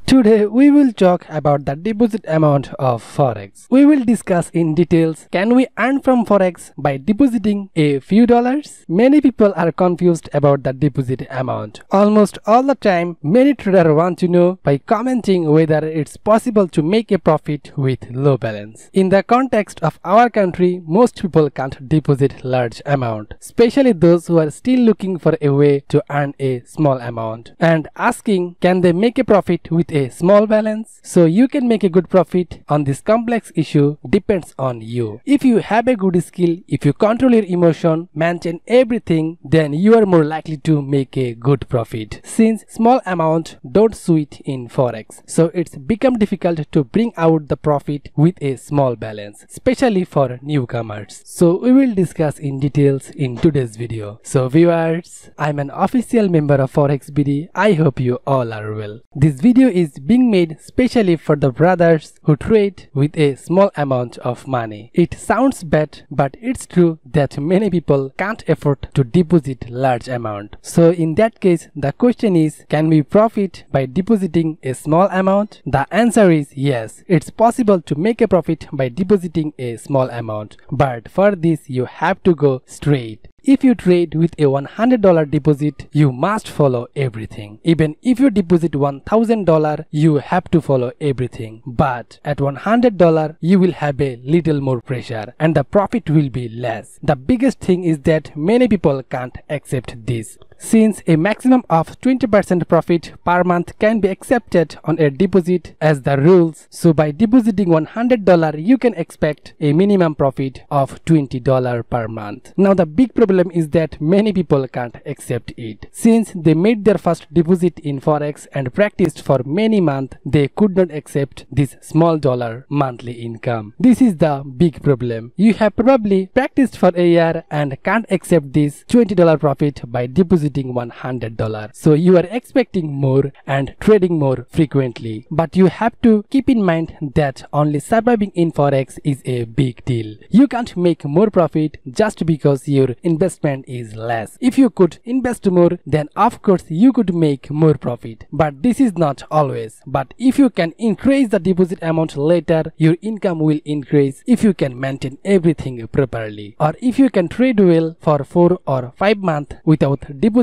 Today we will talk about the deposit amount of Forex. We will discuss in details, can we earn from Forex by depositing a few dollars? Many people are confused about the deposit amount. Almost all the time, many traders want to know by commenting whether it's possible to make a profit with low balance. In the context of our country, most people can't deposit large amount, especially those who are still looking for a way to earn a small amount and asking, can they make a profit with a small balance? So you can make a good profit on this complex issue depends on you. If you have a good skill, if you control your emotion, maintain everything, then you are more likely to make a good profit. Since small amount don't suit in Forex, so it's become difficult to bring out the profit with a small balance, especially for newcomers. So we will discuss in details in today's video. So viewers, I'm an official member of FOREX BD. I hope you all are well. This video is being made specially for the brothers who trade with a small amount of money. It sounds bad, but it's true that many people can't afford to deposit large amount. So in that case, the question is, can we profit by depositing a small amount? The answer is yes. It's possible to make a profit by depositing a small amount, but for this you have to go straight. If you trade with a $100 deposit, you must follow everything. Even if you deposit $1,000, you have to follow everything. But at $100, you will have a little more pressure and the profit will be less. The biggest thing is that many people can't accept this. Since a maximum of 20% profit per month can be accepted on a deposit as the rules, so by depositing $100, you can expect a minimum profit of $20 per month. Now the big problem is that many people can't accept it. Since they made their first deposit in Forex and practiced for many months, they could not accept this small dollar monthly income. This is the big problem. You have probably practiced for a year and can't accept this $20 profit by depositing $100. So you are expecting more and trading more frequently. But you have to keep in mind that only surviving in Forex is a big deal. You can't make more profit just because your investment is less. If you could invest more, then of course you could make more profit. But this is not always. But if you can increase the deposit amount later, your income will increase if you can maintain everything properly. Or if you can trade well for 4 or 5 months without depositing,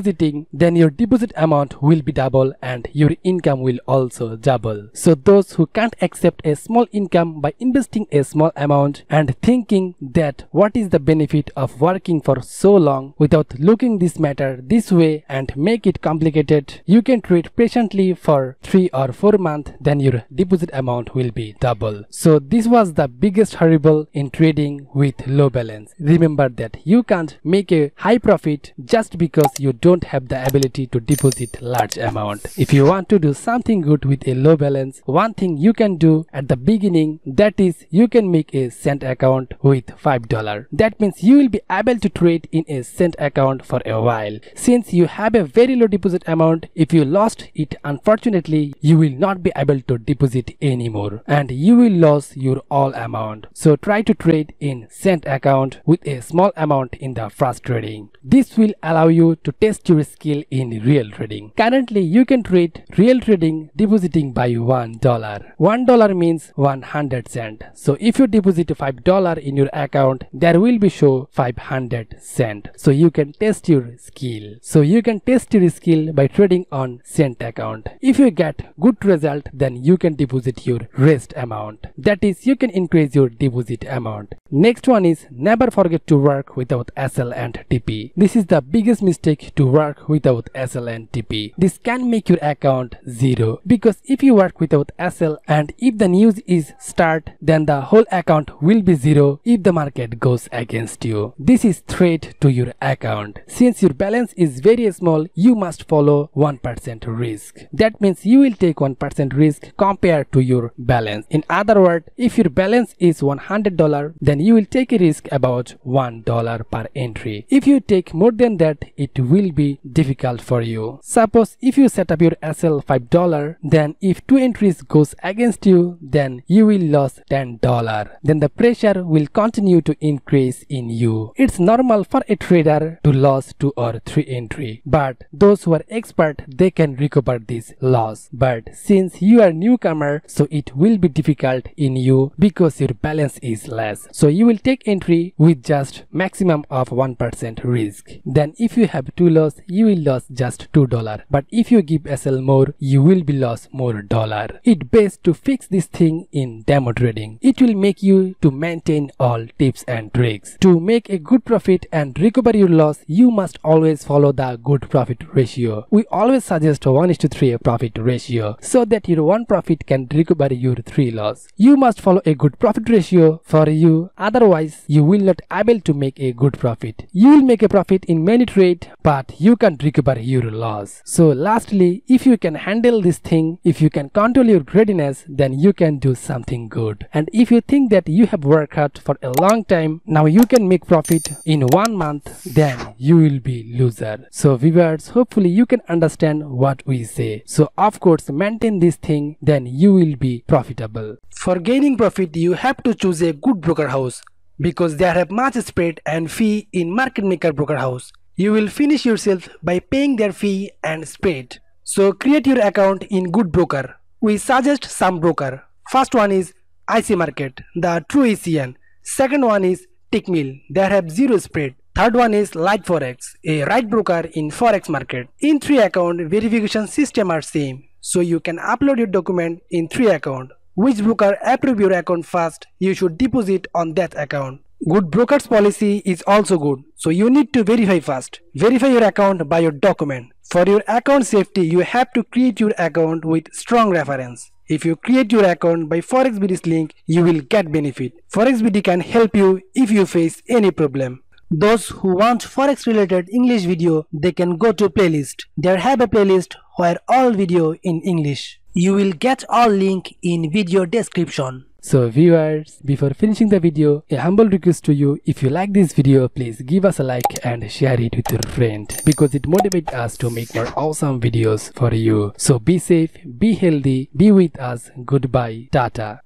then your deposit amount will be double and your income will also double. So those who can't accept a small income by investing a small amount and thinking that what is the benefit of working for so long without looking this matter this way and make it complicated, you can trade patiently for 3 or 4 months, then your deposit amount will be double. So this was the biggest hurdle in trading with low balance. Remember that you can't make a high profit just because you don't have the ability to deposit large amount. If you want to do something good with a low balance, one thing you can do at the beginning, that is you can make a cent account with $5. That means you will be able to trade in a cent account for a while. Since you have a very low deposit amount, if you lost it, unfortunately you will not be able to deposit anymore and you will lose your all amount. So try to trade in cent account with a small amount in the first trading. This will allow you to test your skill in real trading. Currently, you can trade real trading depositing by $1. $1 means 100 cents. So if you deposit $5 in your account, there will be show 500 cents. So you can test your skill. So you can test your skill by trading on cent account. If you get good result, then you can deposit your rest amount. That is, you can increase your deposit amount. Next one is never forget to work without SL and TP. This is the biggest mistake to work without SL and TP. This can make your account zero, because if you work without SL and if the news is start, then the whole account will be zero if the market goes against you. This is threat to your account. Since your balance is very small, you must follow 1% risk. That means you will take 1% risk compared to your balance. In other words, if your balance is $100, then you will take a risk about $1 per entry. If you take more than that, it will be difficult for you. Suppose if you set up your SL $5, then if 2 entries goes against you, then you will lose $10. Then the pressure will continue to increase in you. It's normal for a trader to lose 2 or 3 entry, but those who are expert, they can recover this loss. But since you are newcomer, so it will be difficult in you because your balance is less. So you will take entry with just maximum of 1% risk. Then if you have 2 loss, you will lose just $2. But if you give SL more, you will be lost more dollar. It's best to fix this thing in demo trading. It will make you to maintain all tips and tricks. To make a good profit and recover your loss, you must always follow the good profit ratio. We always suggest 1:3 profit ratio so that your 1 profit can recover your 3 loss. You must follow a good profit ratio for you, otherwise you will not able to make a good profit. You will make a profit in many trade, but you can't recover your loss. So lastly, if you can handle this thing, if you can control your greediness, then you can do something good. And if you think that you have worked hard for a long time, now you can make profit in 1 month, then you will be loser. So viewers, hopefully you can understand what we say. So of course maintain this thing, then you will be profitable. For gaining profit, you have to choose a good broker house because they have much spread and fee in market maker broker house. You will finish yourself by paying their fee and spread. So create your account in good broker. We suggest some broker. First one is IC Market, the true ECN. Second one is Tickmill, they have zero spread. Third one is Light Forex, a right broker in Forex market. In 3 account, verification system are same. So you can upload your document in 3 account. Which broker approve your account first, you should deposit on that account. Good broker's policy is also good. So you need to verify first. Verify your account by your document. For your account safety, you have to create your account with strong reference. If you create your account by FOREX BD's link, you will get benefit. FOREX BD can help you if you face any problem. Those who want Forex related English video, they can go to playlist. There have a playlist where all video in English. You will get all link in video description. So viewers, before finishing the video, a humble request to you, if you like this video, please give us a like and share it with your friend because it motivates us to make more awesome videos for you. So be safe, be healthy, be with us. Goodbye, Tata.